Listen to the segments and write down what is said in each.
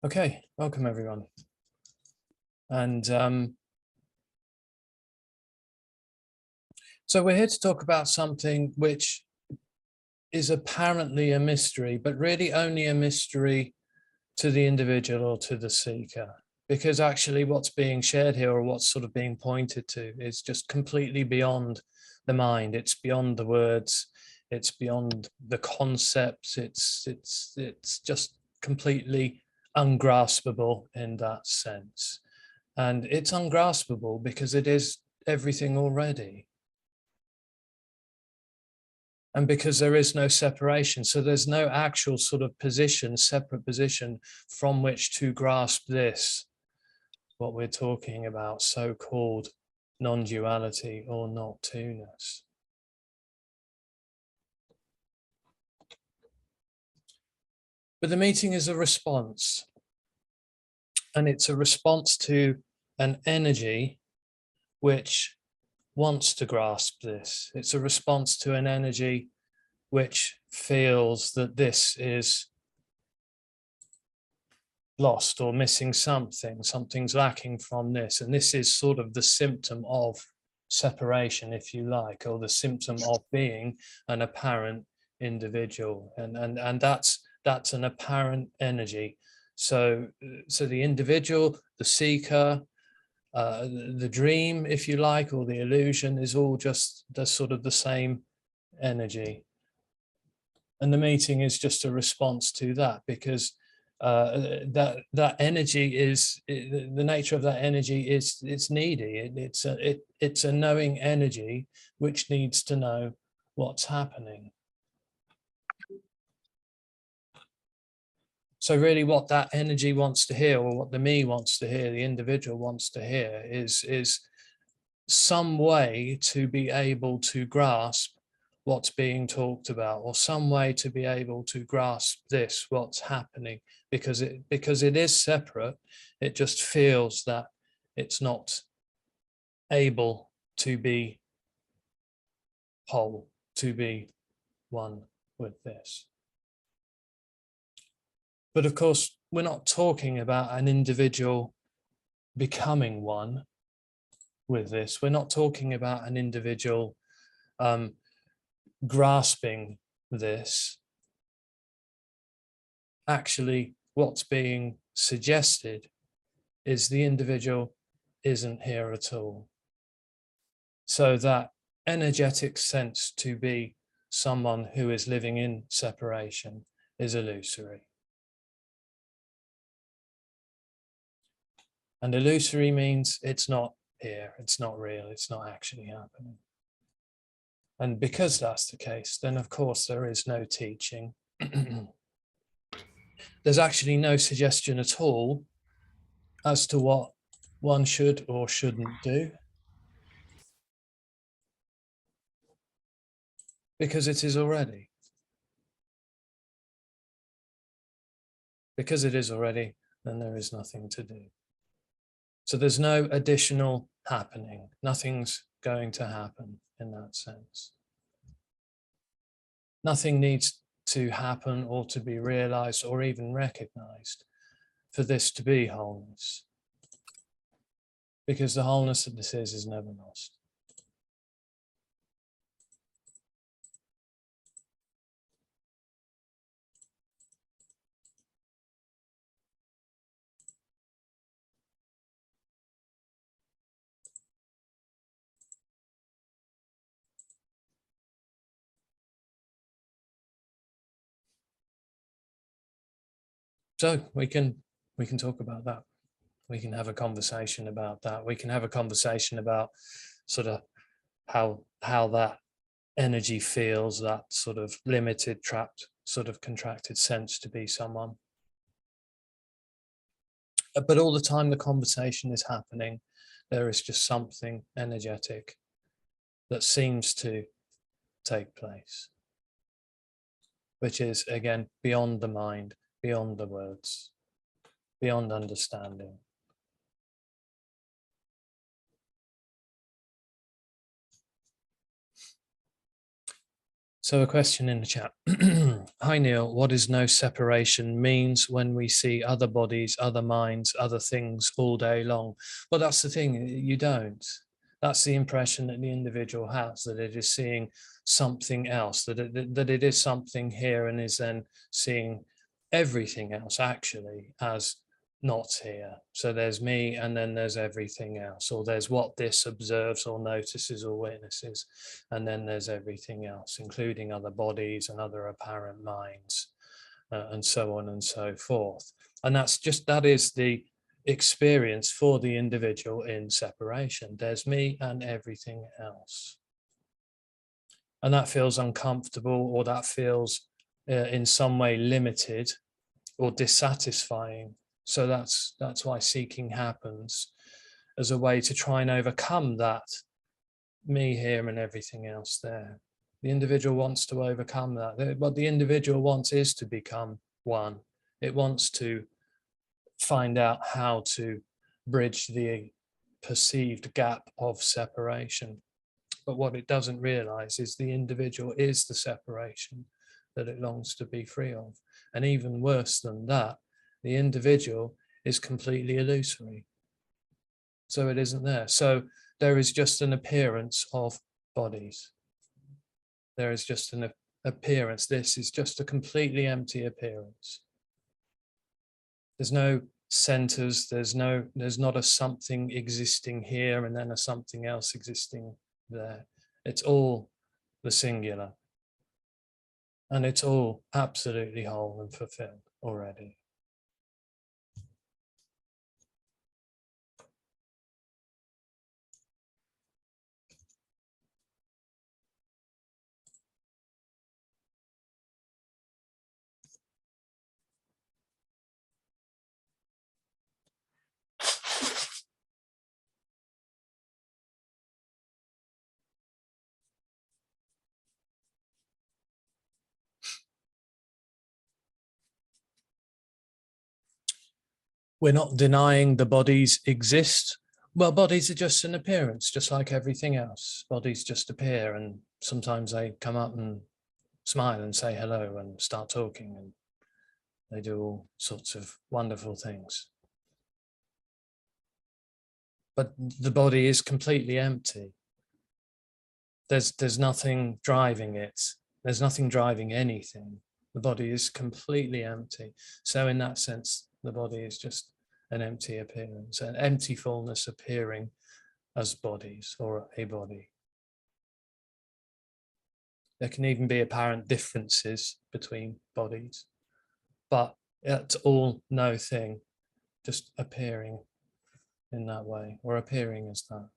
Okay, welcome everyone. And so we're here to talk about something which is apparently a mystery, but really only a mystery to the individual or to the seeker, because actually what's being shared here, or what's sort of being pointed to, is just completely beyond the mind. It's beyond the words, it's beyond the concepts, it's just completely ungraspable in that sense. And it's ungraspable because it is everything already. And because there is no separation. So there's no actual sort of position, separate position from which to grasp this, what we're talking about, so-called non-duality or not-two-ness. But the meeting is a response. And it's a response to an energy which wants to grasp this. It's a response to an energy which feels that this is lost or missing something, something's lacking from this. And this is sort of the symptom of separation, if you like, or the symptom of being an apparent individual. And that's an apparent energy. So the individual, the seeker, the dream, if you like, or the illusion is all just the sort of the same energy. And the meeting is just a response to that, because that energy is, the nature of that energy is, it's needy. It's a knowing energy which needs to know what's happening. So really what that energy wants to hear, or what the me wants to hear, the individual wants to hear, is some way to be able to grasp what's being talked about, or some way to be able to grasp this, what's happening, because it is separate. It just feels that it's not able to be whole, to be one with this. But of course, we're not talking about an individual becoming one with this. We're not talking about an individual grasping this. Actually, what's being suggested is the individual isn't here at all. So that energetic sense to be someone who is living in separation is illusory. And illusory means it's not here, it's not real, it's not actually happening. And because that's the case, then of course there is no teaching. There's actually no suggestion at all as to what one should or shouldn't do, because it is already. Because it is already, then there is nothing to do. So there's no additional happening. Nothing's going to happen in that sense. Nothing needs to happen or to be realized or even recognized for this to be wholeness. Because the wholeness that this is never lost. So we can talk about that. We can have a conversation about that. We can have a conversation about sort of how that energy feels, that sort of limited, trapped, sort of contracted sense to be someone. But all the time the conversation is happening, there is just something energetic that seems to take place, which is, again, beyond the mind, beyond the words, beyond understanding. So a question in the chat. Hi Neil, what is no separation means when we see other bodies, other minds, other things all day long? Well, that's the thing, you don't. That's the impression that the individual has, that it is seeing something else, that it is something here and is then seeing everything else actually as not here. So there's me and then there's everything else, or there's what this observes or notices or witnesses, and then there's everything else, including other bodies and other apparent minds, and so on and so forth. And that is the experience for the individual in separation. There's me and everything else. And that feels uncomfortable, or that feels in some way limited or dissatisfying. So that's why seeking happens, as a way to try and overcome that me here and everything else there. The individual wants to overcome that. What the individual wants is to become one. It wants to find out how to bridge the perceived gap of separation. But what it doesn't realize is the individual is the separation that it longs to be free of. And even worse than that, the individual is completely illusory. So it isn't there. So there is just an appearance of bodies. There is just an appearance. This is just a completely empty appearance. There's no centers. There's not a something existing here and then a something else existing there. It's all the singular. And it's all absolutely whole and fulfilled already. We're not denying the bodies exist. Well, bodies are just an appearance, just like everything else. Bodies just appear, and sometimes they come up and smile and say hello and start talking, and they do all sorts of wonderful things. But the body is completely empty. There's nothing driving it. There's nothing driving anything. The body is completely empty. So in that sense, the body is just an empty appearance, an empty fullness appearing as bodies or a body. There can even be apparent differences between bodies, but it's all no thing, just appearing in that way, or appearing as that.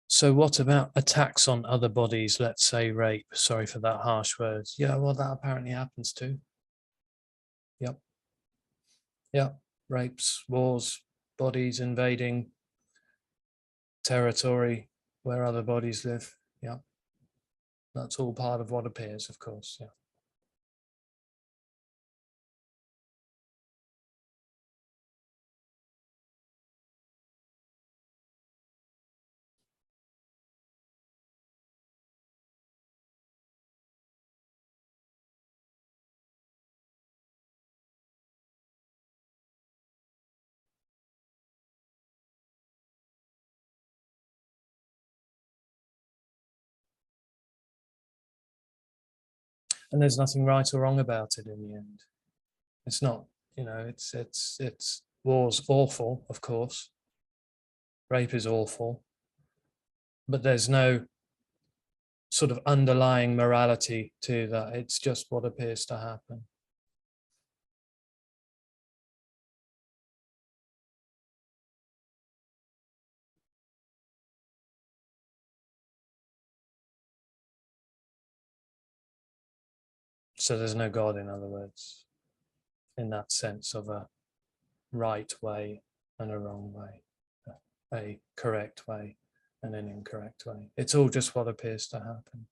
So what about attacks on other bodies? Let's say rape. Sorry for that harsh word. Yeah, well, that apparently happens too. Yep. Yep. Rapes, wars, bodies invading territory where other bodies live. Yeah. That's all part of what appears, of course. Yeah. And there's nothing right or wrong about it in the end. It's not, it's war's awful, of course. Rape is awful, but there's no sort of underlying morality to that. It's just what appears to happen. So there's no God, in other words. in that sense of a right way and a wrong way, a correct way and an incorrect way. It's all just what appears to happen.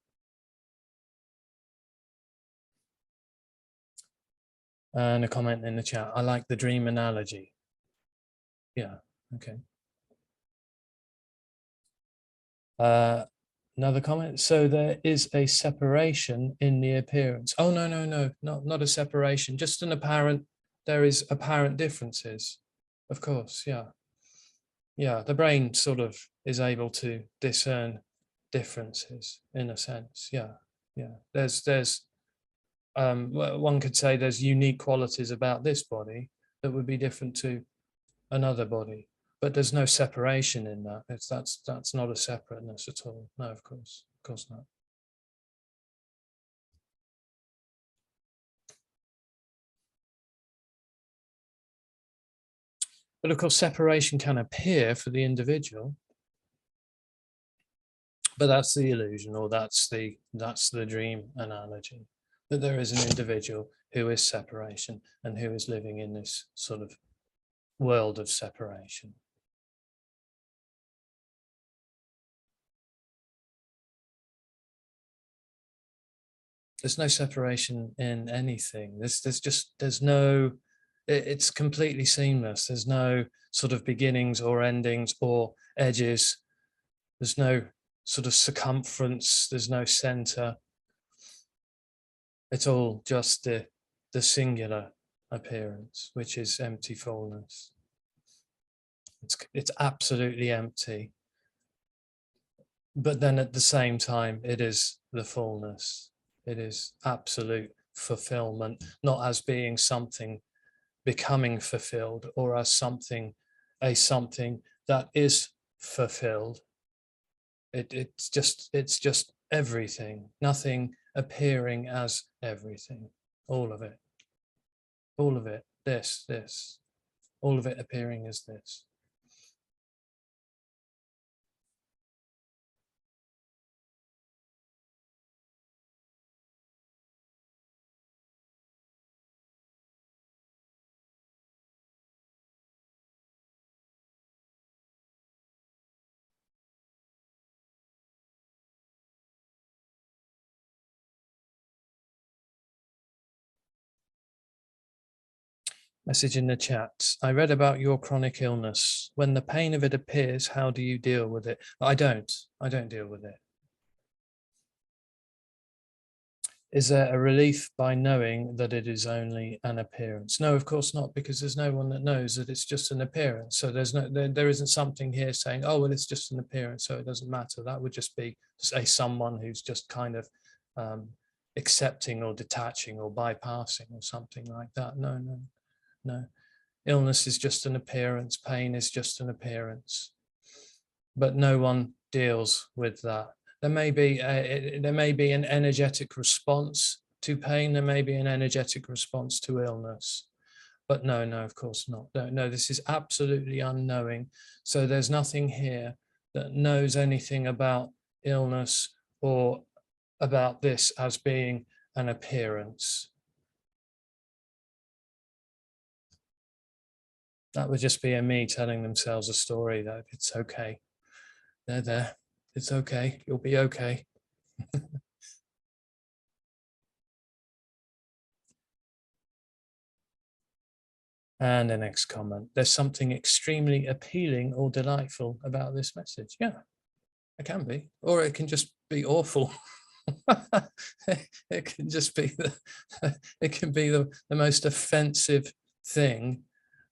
And a comment in the chat, I like the dream analogy. Yeah, okay. Another comment, so there is a separation in the appearance. Oh, no, not a separation, just an apparent, there is apparent differences, of course, yeah. Yeah, the brain sort of is able to discern differences in a sense, yeah. There's one could say there's unique qualities about this body that would be different to another body, but there's no separation in that. That's not a separateness at all. No, of course not. But of course, separation can appear for the individual, but that's the illusion, or that's the dream analogy, that there is an individual who is separation and who is living in this sort of world of separation. There's no separation in anything. There's no, it's completely seamless. There's no sort of beginnings or endings or edges. There's no sort of circumference. There's no center. It's all just the singular appearance, which is empty fullness. It's absolutely empty. But then at the same time, it is the fullness. It is absolute fulfillment, not as being something becoming fulfilled or as something that is fulfilled. It's just everything, nothing appearing as everything, all of it, this, all of it appearing as this. Message in the chat. I read about your chronic illness. When the pain of it appears, how do you deal with it? I don't deal with it. Is there a relief by knowing that it is only an appearance? No, of course not, because there's no one that knows that it's just an appearance. So there isn't something here saying, oh, well, it's just an appearance, so it doesn't matter. That would just be, say, someone who's just kind of accepting or detaching or bypassing or something like that. No. Illness is just an appearance. Pain is just an appearance. But no one deals with that. There may be an energetic response to pain. There may be an energetic response to illness. But no, of course not. No, this is absolutely unknowing. So there's nothing here that knows anything about illness or about this as being an appearance. That would just be a me telling themselves a story that it's okay. They're there. It's okay. You'll be okay. And the next comment. There's something extremely appealing or delightful about this message. Yeah, it can be. Or it can just be awful. It can just be the most offensive thing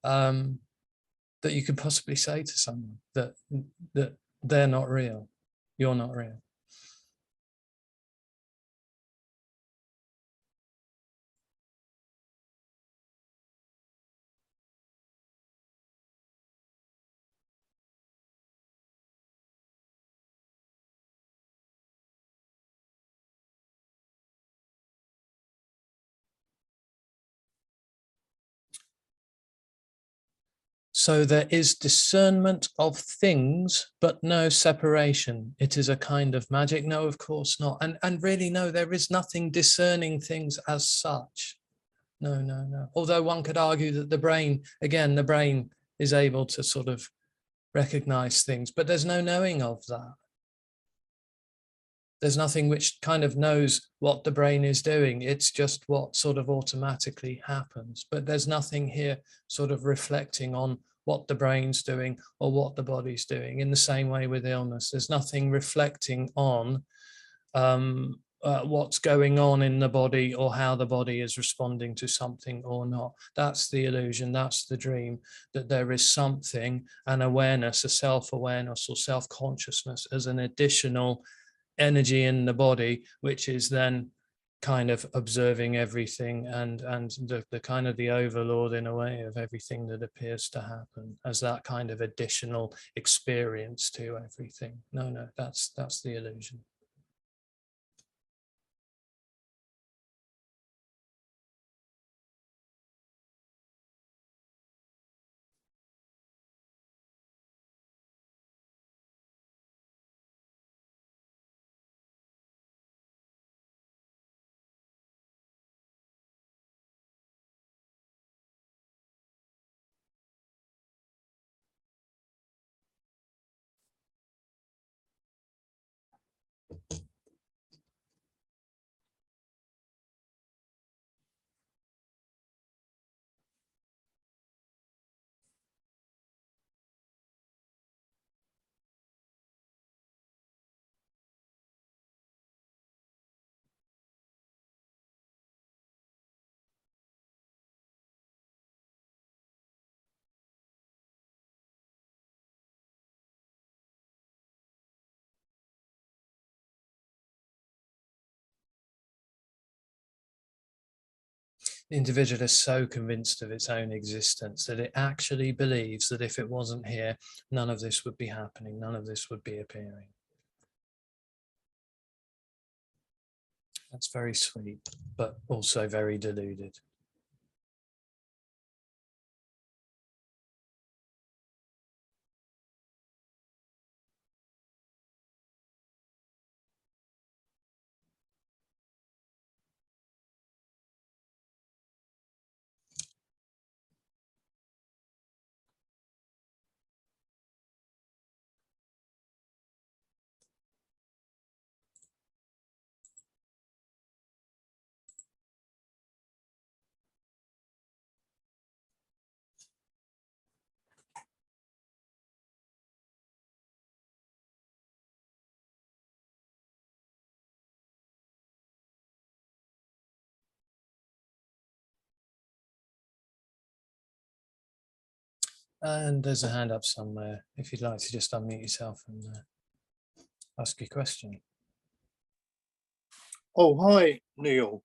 that you could possibly say to someone, that they're not real, you're not real. So there is discernment of things, but no separation. It is a kind of magic. No, of course not. And really, no, there is nothing discerning things as such. no, no, no. Although one could argue that the brain, again, the brain is able to sort of recognize things, but there's no knowing of that. There's nothing which kind of knows what the brain is doing. It's just what sort of automatically happens. But there's nothing here sort of reflecting on what the brain's doing or what the body's doing. In the same way with illness, there's nothing reflecting on what's going on in the body or how the body is responding to something or not. That's the illusion, that's the dream, that there is something, an awareness, a self-awareness or self-consciousness as an additional energy in the body, which is then kind of observing everything and the kind of the overlord in a way of everything that appears to happen as that kind of additional experience to everything. No, no, that's the illusion. The individual is so convinced of its own existence that it actually believes that if it wasn't here, none of this would be happening, none of this would be appearing. That's very sweet, but also very deluded. And there's a hand up somewhere. If you'd like to just unmute yourself and ask your question. Oh, hi, Neil.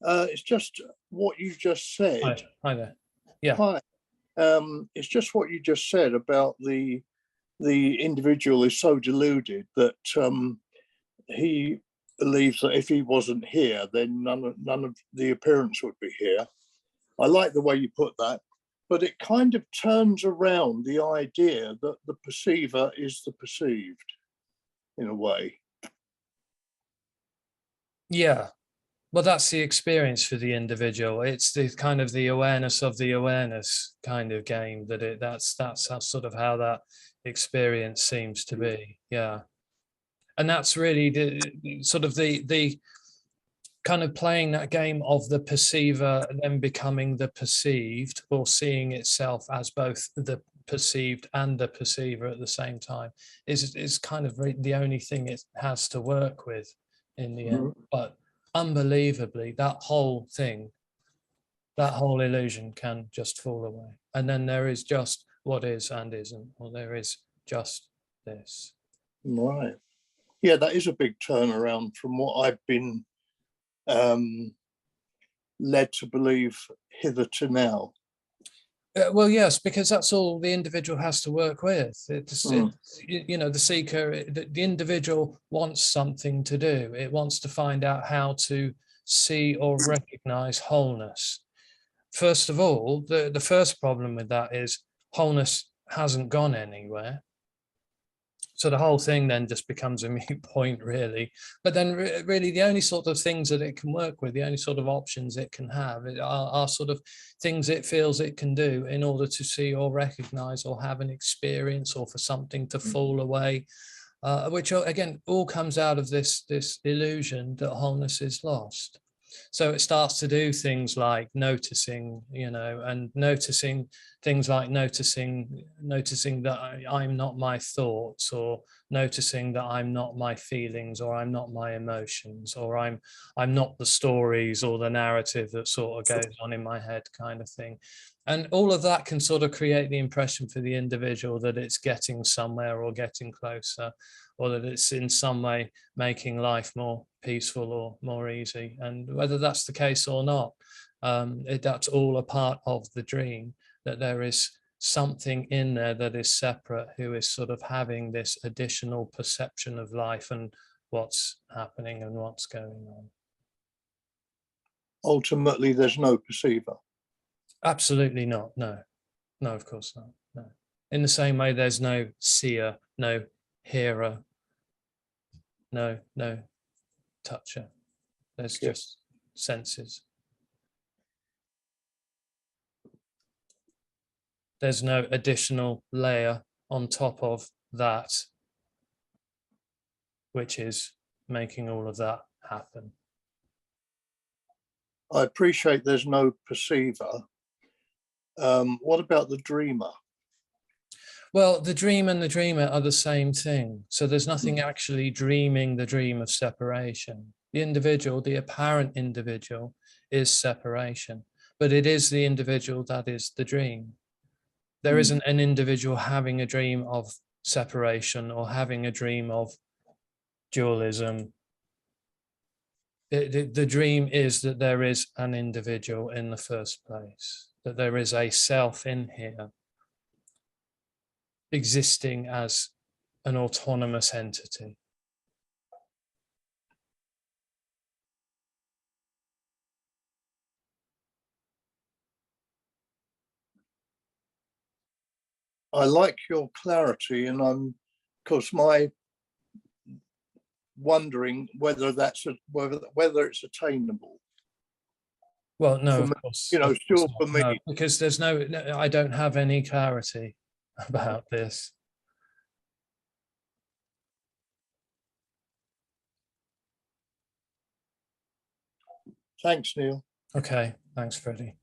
It's just what you just said. Hi there. Yeah. Hi. It's just what you just said about the individual is so deluded that he believes that if he wasn't here, then none of the appearance would be here. I like the way you put that, but it kind of turns around the idea that the perceiver is the perceived, in a way. Yeah. Well, that's the experience for the individual. It's the kind of the awareness of the awareness kind of game that's how, sort of how that experience seems to be. Yeah. And that's really the sort of the kind of playing that game of the perceiver and then becoming the perceived, or seeing itself as both the perceived and the perceiver at the same time is kind of the only thing it has to work with in the end. But unbelievably, that whole thing, that whole illusion can just fall away. And then there is just what is and isn't, or there is just this. Right. Yeah, that is a big turnaround from what I've been led to believe hitherto now. Well, yes, because that's all the individual has to work with. It's you know, the seeker, the individual wants something to do. It wants to find out how to see or recognize wholeness. First of all, the first problem with that is wholeness hasn't gone anywhere. So the whole thing then just becomes a moot point, really. But then really the only sort of things that it can work with, the only sort of options it can have are sort of things it feels it can do in order to see or recognize or have an experience, or for something to fall away, which again all comes out of this illusion that wholeness is lost. So it starts to do things like noticing, and noticing things like noticing that I'm not my thoughts, or noticing that I'm not my feelings, or I'm not my emotions, or I'm not the stories or the narrative that sort of goes on in my head, kind of thing. And all of that can sort of create the impression for the individual that it's getting somewhere or getting closer, or that it's in some way making life more peaceful or more easy. And whether that's the case or not, that's all a part of the dream, that there is something in there that is separate, who is sort of having this additional perception of life and what's happening and what's going on. Ultimately, there's no perceiver. Absolutely not. No, of course not. No. In the same way, there's no seer, no hearer, no toucher. There's just senses. There's no additional layer on top of that, which is making all of that happen. I appreciate there's no perceiver. What about the dreamer? Well, the dream and the dreamer are the same thing. So there's nothing actually dreaming the dream of separation. The individual, the apparent individual, is separation, but it is the individual that is the dream. There isn't an individual having a dream of separation or having a dream of dualism. The dream is that there is an individual in the first place, that there is a self in here existing as an autonomous entity. I like your clarity, and I'm, of course, my wondering whether that's whether it's attainable. Well, no, For of me, course. still for me, no, because there's I don't have any clarity about this. Thanks, Neil. Okay, thanks, Freddie.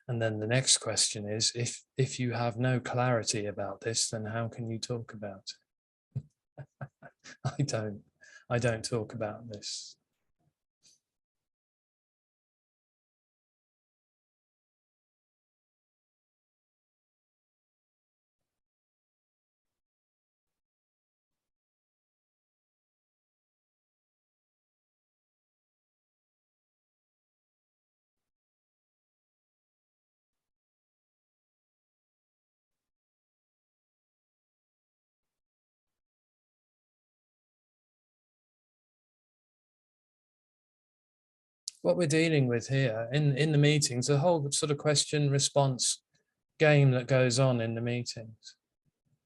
And then the next question is, if you have no clarity about this, then how can you talk about it? I don't talk about this. What we're dealing with here in the meetings, the whole sort of question response game that goes on in the meetings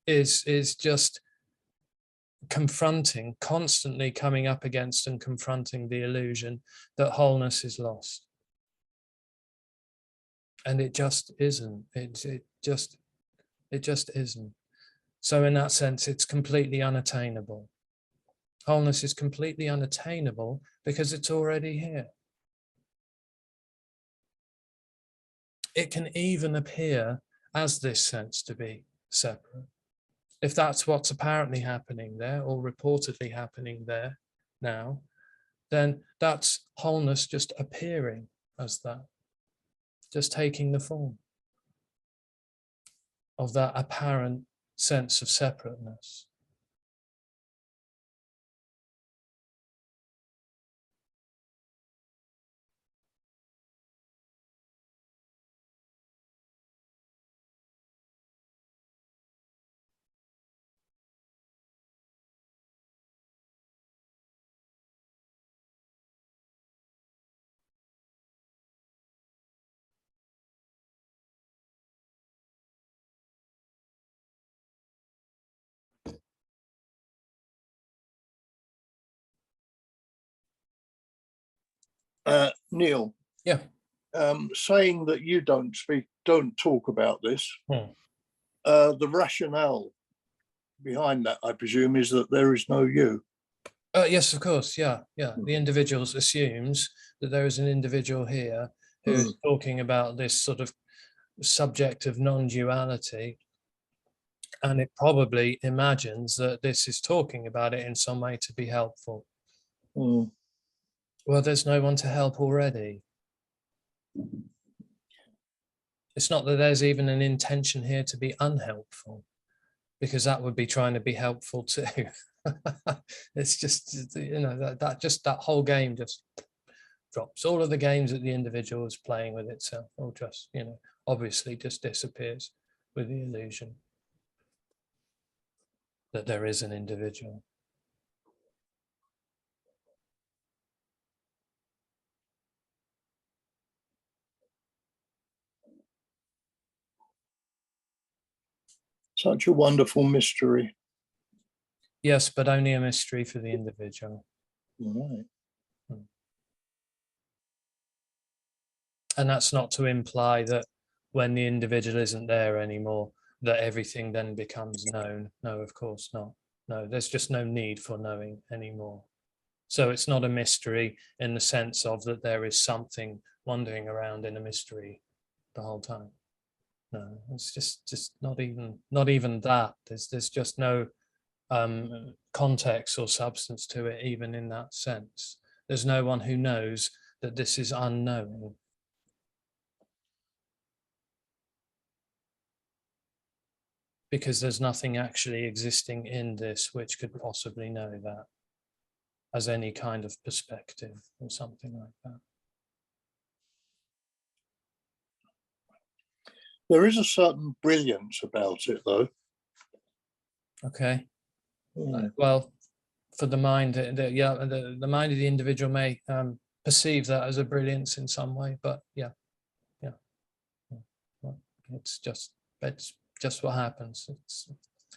is just confronting, constantly coming up against and confronting the illusion that wholeness is lost. And it just isn't. It just isn't. So in that sense, it's completely unattainable. Wholeness is completely unattainable because it's already here. It can even appear as this sense to be separate. If that's what's apparently happening there, or reportedly happening there now, then that's wholeness just appearing as that, just taking the form of that apparent sense of separateness. Neil, Yeah. saying that you don't talk about this, the rationale behind that, I presume, is that there is no you. Yes, of course. Yeah. The individual assumes that there is an individual here who is talking about this sort of subject of non-duality, and it probably imagines that this is talking about it in some way to be helpful. Well, there's no one to help already. It's not that there's even an intention here to be unhelpful, because that would be trying to be helpful too. It's just, you know, that whole game just drops. All of the games that the individual is playing with itself, or just, you know, obviously just disappears with the illusion that there is an individual. Such a wonderful mystery. Yes, but only a mystery for the individual. Right. And that's not to imply that when the individual isn't there anymore, that everything then becomes known. No, of course not. No, there's just no need for knowing anymore. So it's not a mystery in the sense of that there is something wandering around in a mystery the whole time. No, it's just not even that. There's just no context or substance to it, even in that sense. There's no one who knows that this is unknowing. Because there's nothing actually existing in this which could possibly know that as any kind of perspective or something like that. There is a certain brilliance about it, though. Okay. Well, for the mind, the mind of the individual may perceive that as a brilliance in some way, but yeah. It's just what happens.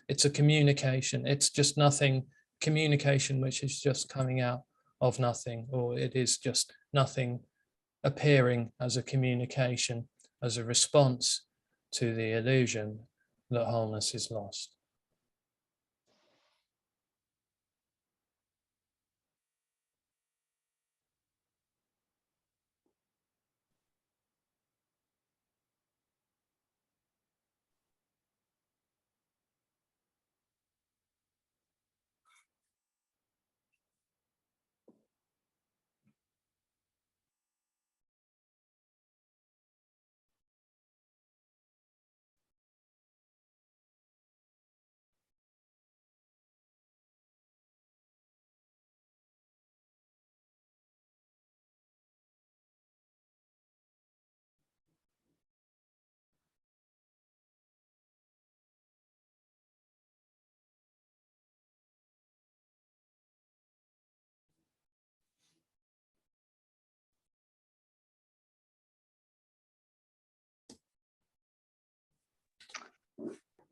It's a communication. It's just nothing. Communication which is just coming out of nothing, or it is just nothing appearing as a communication, as a response to the illusion that wholeness is lost.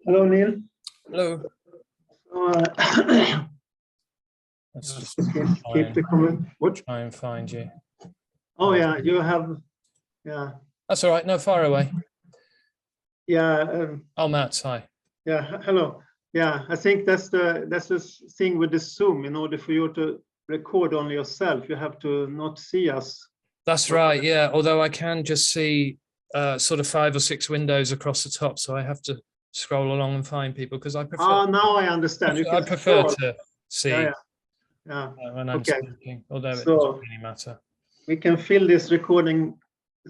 Hello, Neil. Hello. Let's just keep the comment. What? Try and find you. Oh yeah, you have. Yeah. That's all right. No, far away. Yeah. Oh, Matt, hi. Yeah. Hello. Yeah, I think that's the thing with the Zoom. In order for you to record only yourself, you have to not see us. That's right. Yeah. Although I can just see sort of 5 or 6 windows across the top, so I have to scroll along and find people because I prefer. Oh, now I understand. I prefer to see when I'm speaking, although it doesn't really matter. We can fill this recording,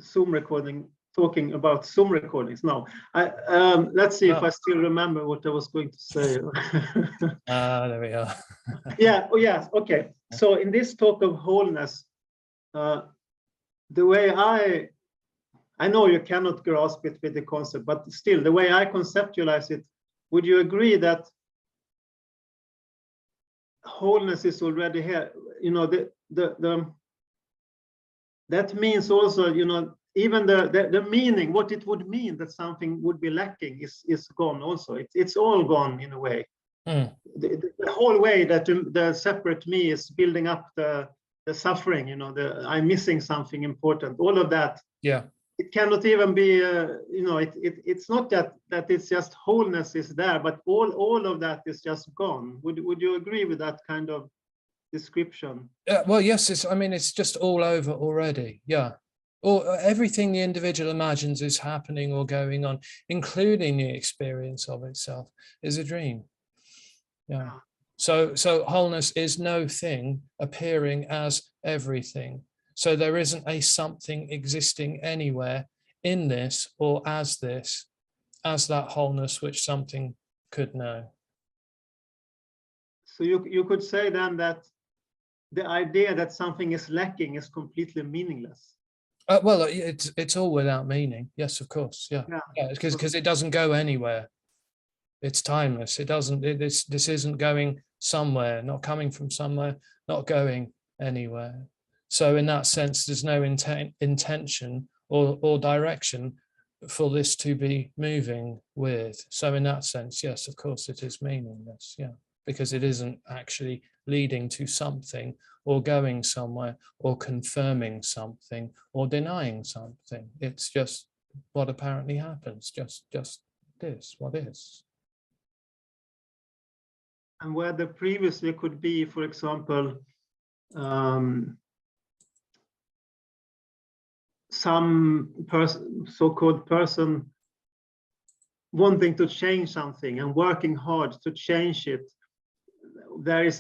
Zoom recording, talking about Zoom recordings now. Let's see if I still remember what I was going to say. There we are. Yeah. Oh, yeah. Okay. So in this talk of wholeness, the way I know you cannot grasp it with the concept, but still, the way I conceptualize it, would you agree that wholeness is already here? You know, that means also, you know, even the meaning, what it would mean that something would be lacking is gone also. It's all gone in a way. The whole way that the separate me is building up the the suffering, you know, I'm missing something important, all of that. Yeah. It cannot even be, you know, it's not that it's just wholeness is there, but all of that is just gone. Would you agree with that kind of description? Well, yes, I mean, it's just all over already. Yeah. Or everything the individual imagines is happening or going on, including the experience of itself, is a dream. Yeah. So wholeness is no thing appearing as everything. So there isn't a something existing anywhere in this or as this, as that wholeness which something could know. So you could say then that the idea that something is lacking is completely meaningless. Well, it's all without meaning. Yes, of course. Yeah. Because it doesn't go anywhere. It's timeless. It doesn't. This isn't going somewhere. Not coming from somewhere. Not going anywhere. So in that sense, there's no intention or direction for this to be moving with. So in that sense, yes, of course, it is meaningless. Yeah, because it isn't actually leading to something or going somewhere or confirming something or denying something. It's just what apparently happens. Just this, what is. And where the previously could be, for example, some person, so-called person, wanting to change something and working hard to change it, there is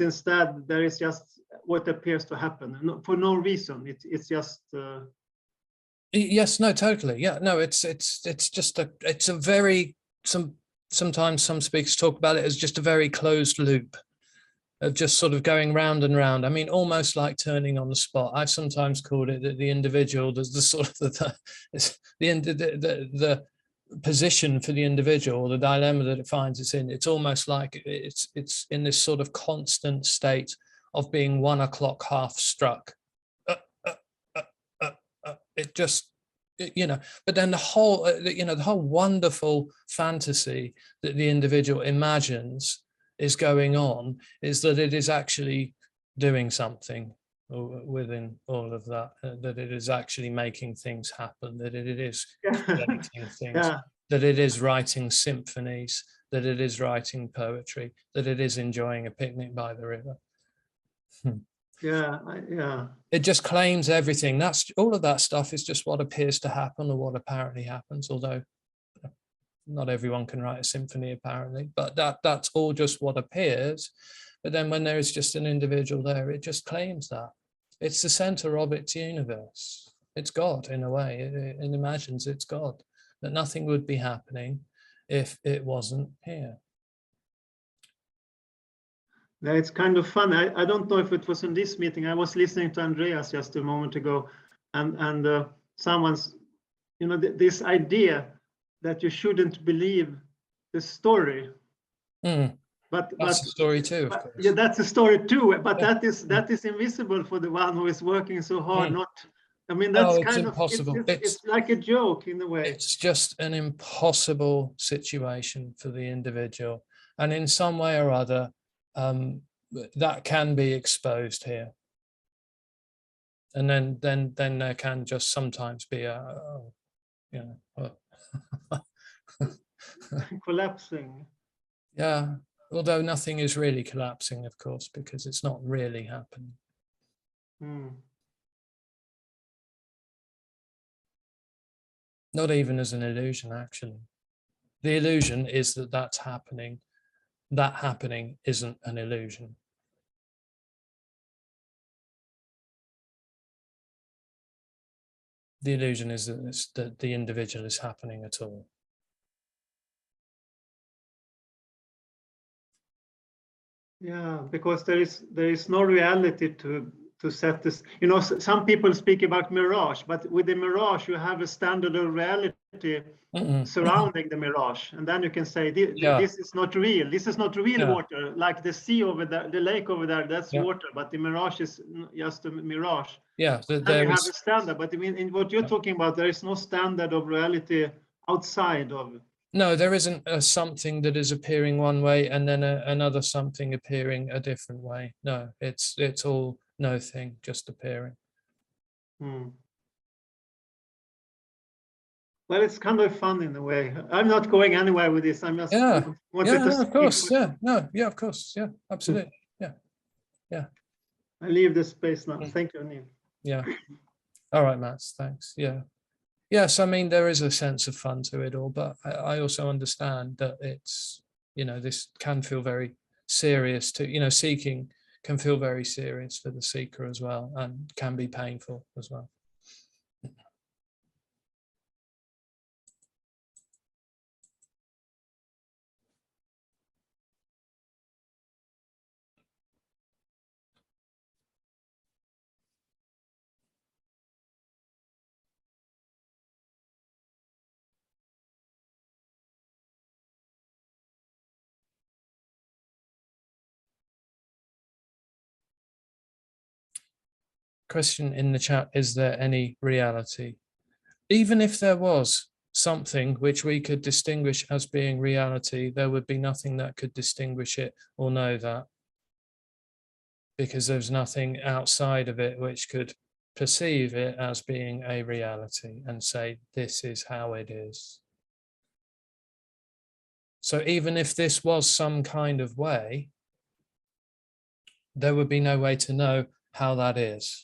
just what appears to happen for no reason. It's just. Yes. No. Totally. Yeah. No. It's just it's a very sometimes some speakers talk about it as just a very closed loop of just sort of going round and round. I mean, almost like turning on the spot. I've sometimes called it that the individual does the sort of the position for the individual, or the dilemma that it finds it's in. It's almost like it's in this sort of constant state of being 1 o'clock half struck. It just, you know, but then the whole, you know, the whole wonderful fantasy that the individual imagines is going on is that it is actually doing something within all of that, that it is actually making things happen, that it is creating things, that it is writing symphonies, that it is writing poetry, that it is enjoying a picnic by the river. It just claims everything. That's all of that stuff is just what appears to happen or what apparently happens, although not everyone can write a symphony apparently, but that's all just what appears. But then when there is just an individual there, it just claims that it's the center of its universe. It's God in a way. It imagines it's God, that nothing would be happening if it wasn't here. Yeah, it's kind of fun. I don't know if it was in this meeting. I was listening to Andreas just a moment ago, and someone's, you know, this idea that you shouldn't believe the story. But that's a story too, of course. Yeah, that's a story too. But that is invisible for the one who is working so hard. Not, I mean, that's kind impossible. of it's like a joke in a way. It's just an impossible situation for the individual, and in some way or other, that can be exposed here. And then there can just sometimes be a, you know, collapsing. Yeah, although nothing is really collapsing, of course, because it's not really happening. Not even as an illusion, actually. The illusion is that that's happening. That happening isn't an illusion. The illusion is that the individual is happening at all. Yeah, because there is no reality to set this. You know, some people speak about mirage, but with the mirage, you have a standard of reality surrounding the mirage, and then you can say this is not real. This is not real water, like the sea over there, the lake over there. That's water, but the mirage is just a mirage. Yeah, then you have a standard, but I mean, in what you're talking about, there is no standard of reality outside of. No, there isn't a something that is appearing one way and then another something appearing a different way. No, it's all no thing, just appearing. Hmm. Well, it's kind of fun in a way. I'm not going anywhere with this. I'm just wanted to No, of see course, of course, absolutely, I leave the space now. Thank you, Neil. yeah. All right, Mats, thanks. Yes, I mean, there is a sense of fun to it all, but I also understand that it's, this can feel very serious too. Seeking can feel very serious for the seeker as well, and can be painful as well. Question in the chat, is there any reality? Even if there was something which we could distinguish as being reality, there would be nothing that could distinguish it or know that, because there's nothing outside of it which could perceive it as being a reality and say, this is how it is. So even if this was some kind of way, there would be no way to know how that is.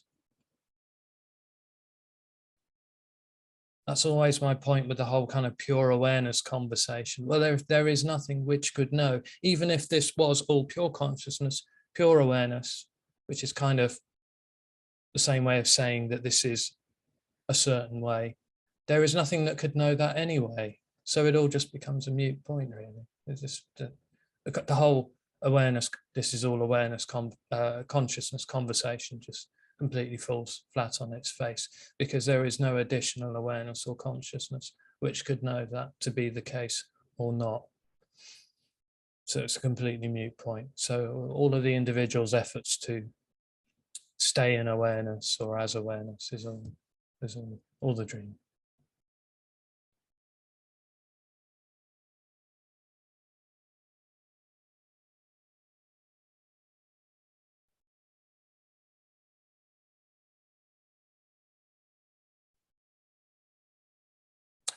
That's always my point with the whole kind of pure awareness conversation. Well, there is nothing which could know, even if this was all pure consciousness, pure awareness, which is kind of the same way of saying that this is a certain way. There is nothing that could know that anyway. So it all just becomes a moot point, really. It's just the whole awareness, this is all awareness, consciousness conversation just completely falls flat on its face, because there is no additional awareness or consciousness which could know that to be the case or not. So it's a completely moot point. So all of the individual's efforts to stay in awareness or as awareness is all the dream.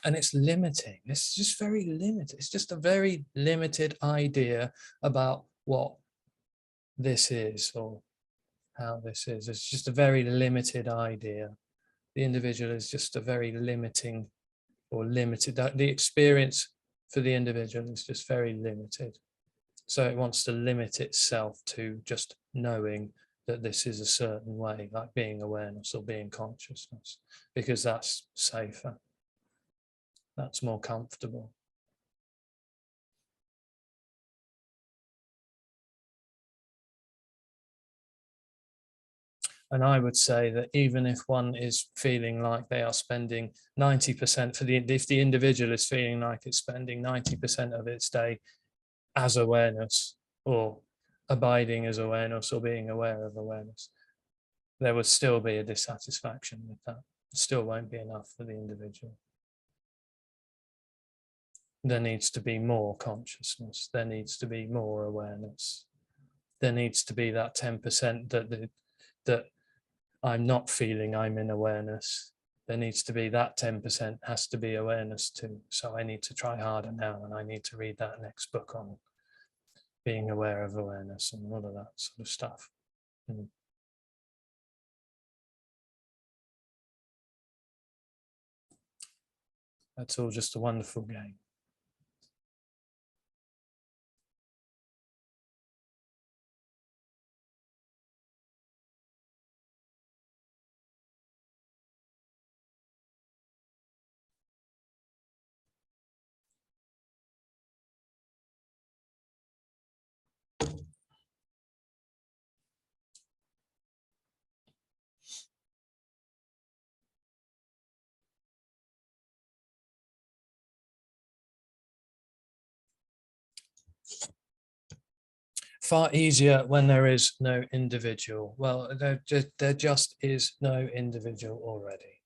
And it's limiting. It's just very limited. It's just a very limited idea about what this is or how this is. It's just a very limited idea. The individual is just a very limiting or limited. The experience for the individual is just very limited. So it wants to limit itself to just knowing that this is a certain way, like being awareness or being consciousness, because that's safer. That's more comfortable. And I would say that even if one is feeling like they are spending 90% if the individual is feeling like it's spending 90% of its day as awareness or abiding as awareness or being aware of awareness, there would still be a dissatisfaction with that. It still won't be enough for the individual. There needs to be more consciousness. There needs to be more awareness. There needs to be that 10% that I'm not feeling I'm in awareness. There needs to be that 10% has to be awareness too. So I need to try harder now, and I need to read that next book on being aware of awareness and all of that sort of stuff. That's all just a wonderful game. Far easier when there is no individual. Well, there just is no individual already.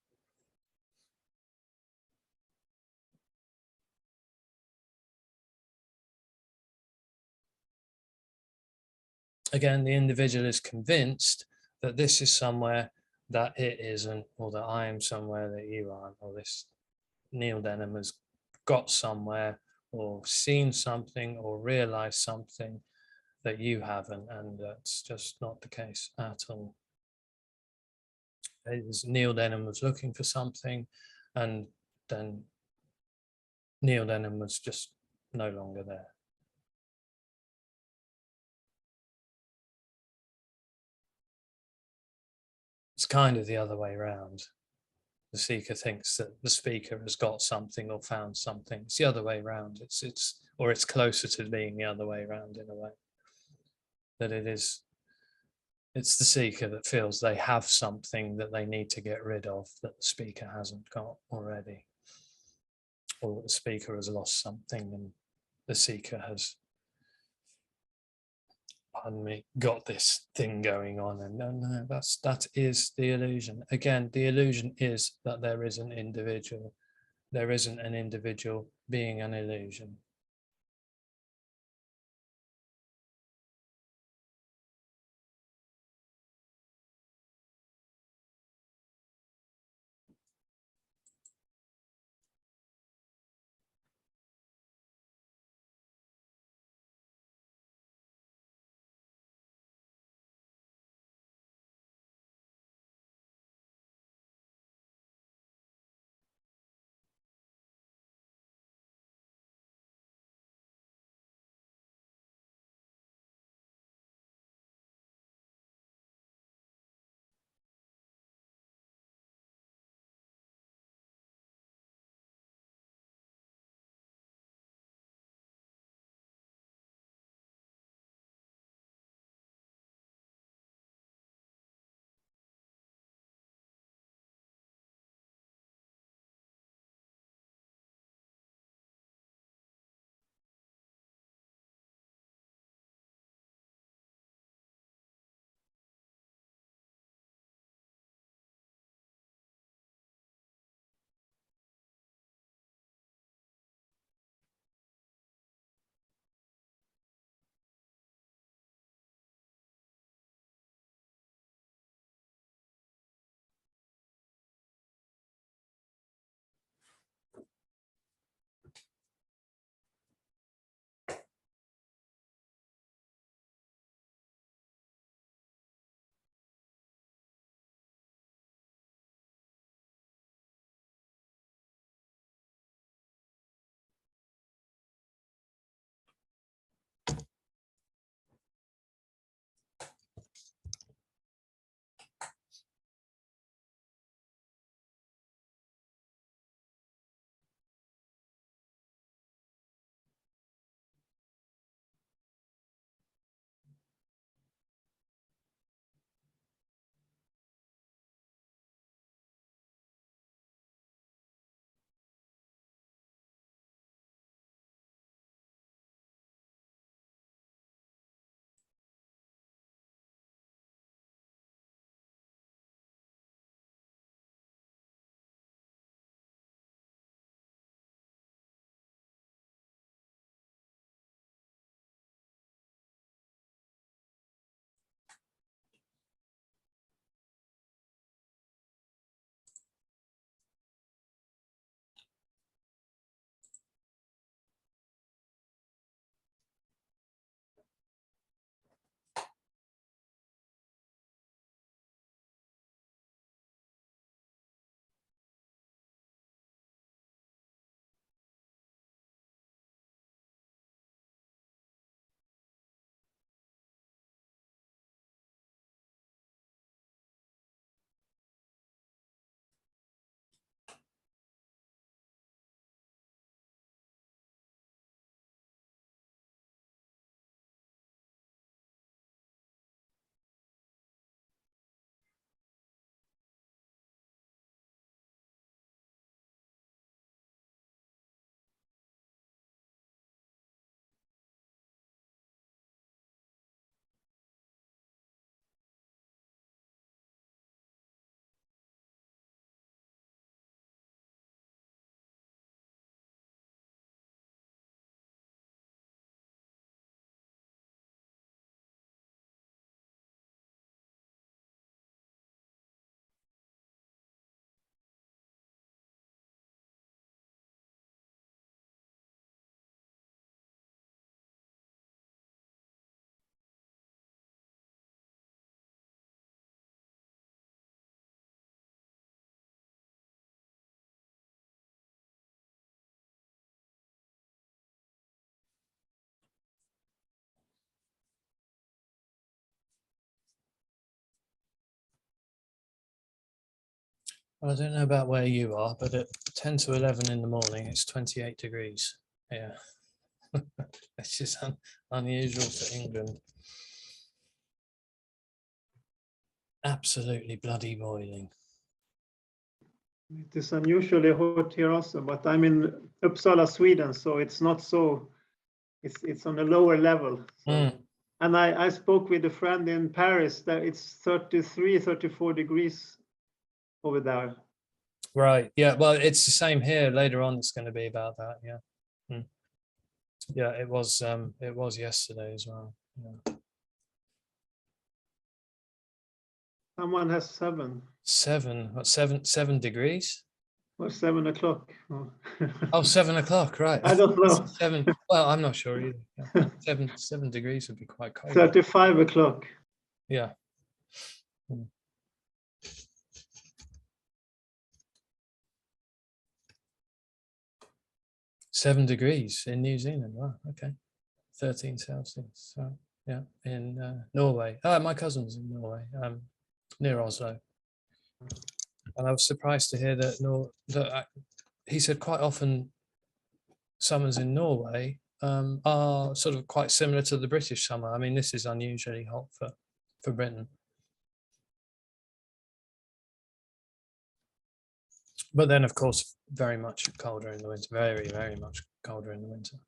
Again, the individual is convinced that this is somewhere that it isn't, or that I am somewhere that you aren't, or this Neil Denham has got somewhere or seen something or realized something that you haven't, and that's just not the case at all. Neil Denham was looking for something, and then Neil Denham was just no longer there. It's kind of the other way around. The seeker thinks that the speaker has got something or found something. It's the other way around. It's closer to being the other way around in a way. That it's the seeker that feels they have something that they need to get rid of that the speaker hasn't got already. Or that the speaker has lost something and the seeker has, pardon me, got this thing going on. And no, that is the illusion. Again, the illusion is that there is an individual. There isn't an individual being an illusion. Well, I don't know about where you are, but at 10 to 11 in the morning, it's 28 degrees. Yeah. It's just unusual for England. Absolutely bloody boiling. It is unusually hot here also, but I'm in Uppsala, Sweden, so it's not so, it's on a lower level. So, and I spoke with a friend in Paris that it's 33, 34 degrees over there. Right. Yeah. Well, it's the same here. Later on, it's going to be about that. Yeah. Yeah. It was yesterday as well. Yeah. Someone has 7. What, 7 degrees? Or 7 o'clock. Oh, 7 o'clock. Right. I don't know. 7. Well, I'm not sure either. Yeah. 7 degrees would be quite cold. 35 o'clock. Yeah. 7 degrees in New Zealand. Wow. Okay. 13 Celsius. So yeah, in Norway. My cousin's in Norway, near Oslo. And I was surprised to hear that he said quite often summers in Norway are sort of quite similar to the British summer. I mean, this is unusually hot for Britain. But then, of course, very much colder in the winter, very, very much colder in the winter.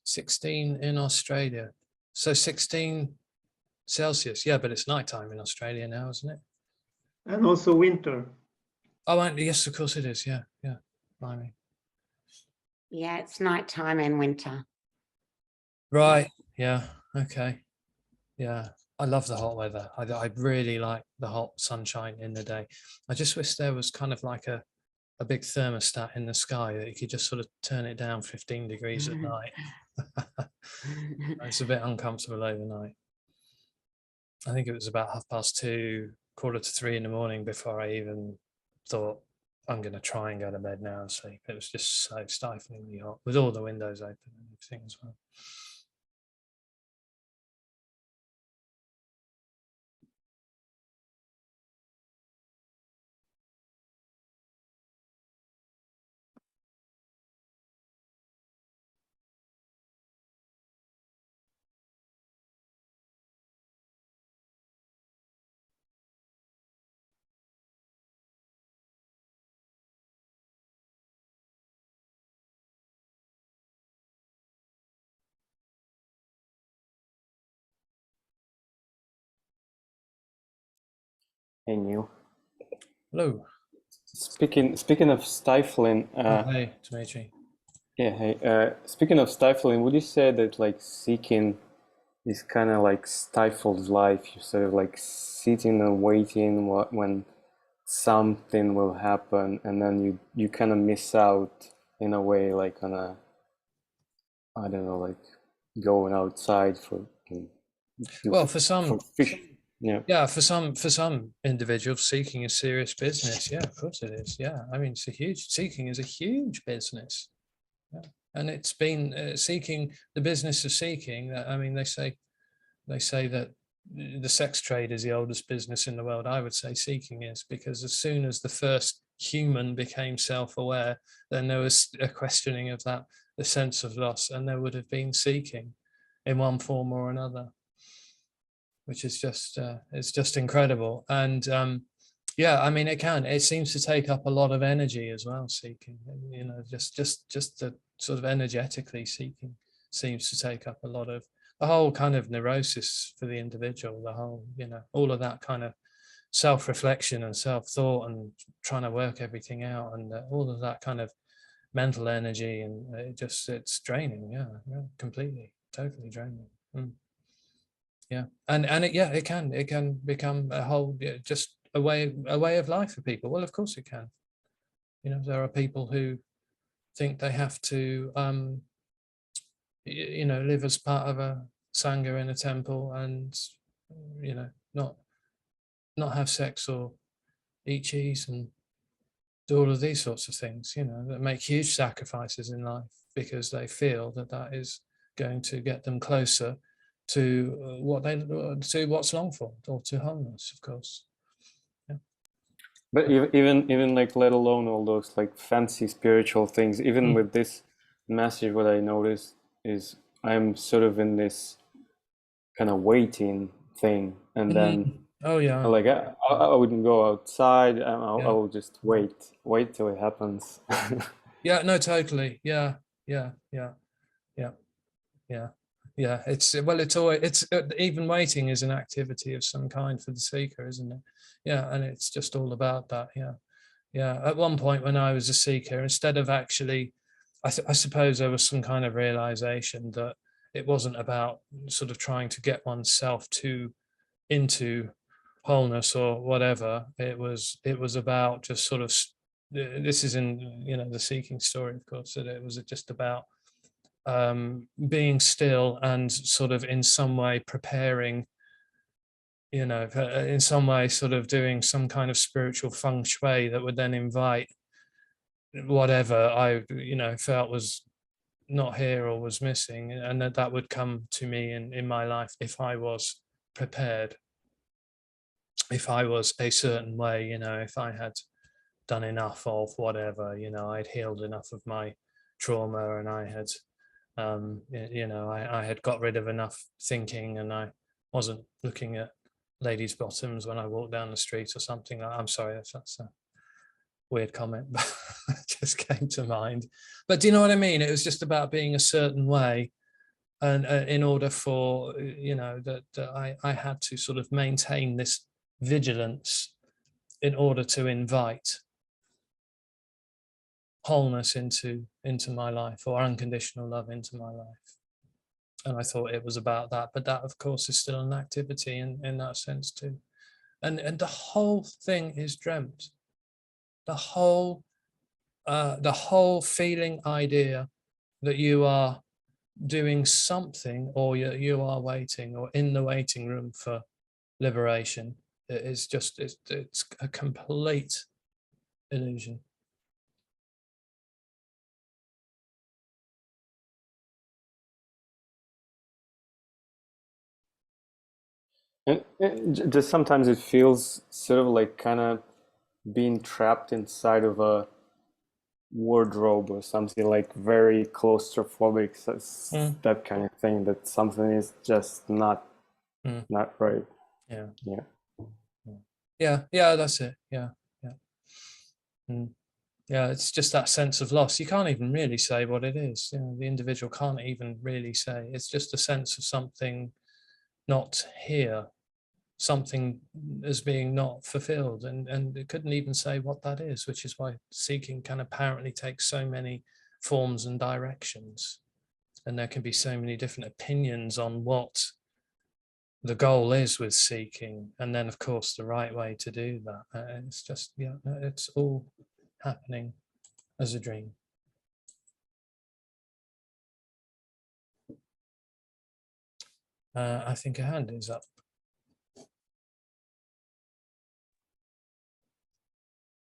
$16 in Australia. So 16 Celsius. Yeah, but it's nighttime in Australia now, isn't it? And also winter. Oh, yes, of course it is. Yeah, yeah. Blimey. Yeah, it's nighttime and winter. Right. Yeah. Okay. Yeah. I love the hot weather. I really like the hot sunshine in the day. I just wish there was kind of like a big thermostat in the sky that you could just sort of turn it down 15 degrees at night. It's a bit uncomfortable overnight. I think it was about 2:30, 2:45 in the morning before I even thought I'm going to try and go to bed now and sleep. It was just so stiflingly hot with all the windows open and everything as well. Hey, Neil. Hello. Speaking of stifling, Hey, Dimitri. yeah, hey, speaking of stifling, would you say that like seeking is kind of like stifles life? You sort of like sitting and waiting when something will happen, and then you kind of miss out in a way, like on a, I don't know, like going outside for Well, for some, fish. yeah, for some individuals, seeking is serious business. Yeah, of course it is. Yeah, I mean, seeking is a huge business. Yeah. And it's been seeking, the business of seeking. I mean, they say that the sex trade is the oldest business in the world. I would say seeking is, because as soon as the first human became self-aware, then there was a questioning of that, the sense of loss, and there would have been seeking in one form or another, which is just it's just incredible. And yeah, I mean, it seems to take up a lot of energy as well, seeking, you know, just the sort of energetically seeking seems to take up a lot of the whole kind of neurosis for the individual, the whole, you know, all of that kind of self-reflection and self-thought and trying to work everything out, and all of that kind of mental energy, and it's draining. Yeah, completely, totally draining. Yeah, and it can become a whole, just a way of life for people. Well, of course it can. You know, there are people who think they have to you know, live as part of a sangha in a temple, and you know, not have sex or eat cheese and do all of these sorts of things, that make huge sacrifices in life because they feel that that is going to get them closer to what's longed for, or to wholeness, of course. But even like, let alone all those like fancy spiritual things, even with this message, what I noticed is I'm sort of in this kind of waiting thing, and then oh yeah, like I wouldn't go outside. I will just wait till it happens. yeah, no, totally, yeah. It's always even waiting is an activity of some kind for the seeker, isn't it? Yeah, and it's just all about that. Yeah. At one point when I was a seeker, instead of actually, I suppose there was some kind of realization that it wasn't about sort of trying to get oneself into wholeness or whatever. It was about just sort of, this is in the seeking story, of course, that it was just about being still and sort of in some way preparing, in some way sort of doing some kind of spiritual feng shui that would then invite whatever I felt was not here or was missing, and that would come to me in my life if I was prepared, if I was a certain way, if I had done enough of whatever, I'd healed enough of my trauma, and I had I had got rid of enough thinking, and I wasn't looking at ladies' bottoms when I walked down the street or something. I'm sorry, that's a weird comment, but it just came to mind. But do you know what I mean? It was just about being a certain way, and in order for that I had to sort of maintain this vigilance in order to invite wholeness into my life, or unconditional love into my life. And I thought it was about that, but that of course is still an activity in that sense too. And the whole thing is dreamt. The whole feeling idea that you are doing something, or you are waiting, or in the waiting room for liberation, it's a complete illusion. And just sometimes it feels sort of like kind of being trapped inside of a wardrobe or something, like very claustrophobic, that kind of thing, that something is just not right. Yeah, that's it. Yeah. Yeah, it's just that sense of loss. You can't even really say what it is. The individual can't even really say. It's just a sense of something not here, something as being not fulfilled, and it couldn't even say what that is, which is why seeking can apparently take so many forms and directions, and there can be so many different opinions on what the goal is with seeking, and then of course the right way to do that. It's just, it's all happening as a dream. I think a hand is up.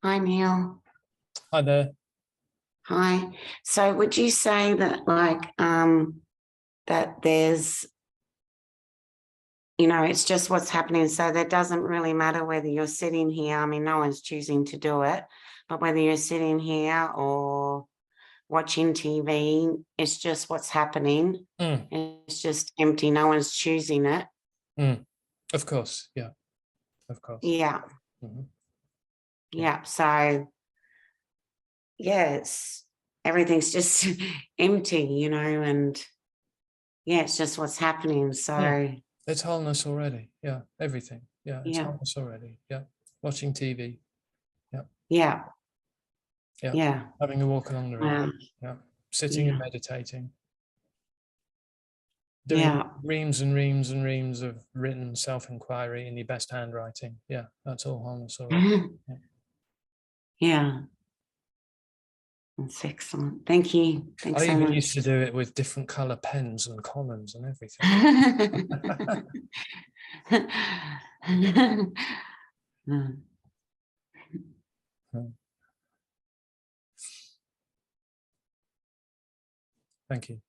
Hi, Neil. Hi there. Hi. So would you say that that there's, it's just what's happening. So that doesn't really matter whether you're sitting here. I mean, no one's choosing to do it, but whether you're sitting here or watching TV, it's just what's happening. It's just empty. No one's choosing it. Of course. Yeah. Of course. Yeah. Yeah. So everything's just empty, and it's just what's happening. So it's wholeness already. Yeah. Everything. Yeah. It's wholeness already. Yeah. Watching TV. Yeah. Having a walk along the river. Yeah. Sitting and meditating. Doing reams and reams and reams of written self-inquiry in your best handwriting. Yeah. That's all wholeness already. Yeah. That's excellent. Thank you. Thanks I so even much. used to do it with different color pens and columns and everything. Thank you.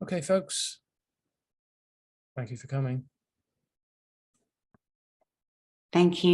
Okay, folks. Thank you for coming. Thank you.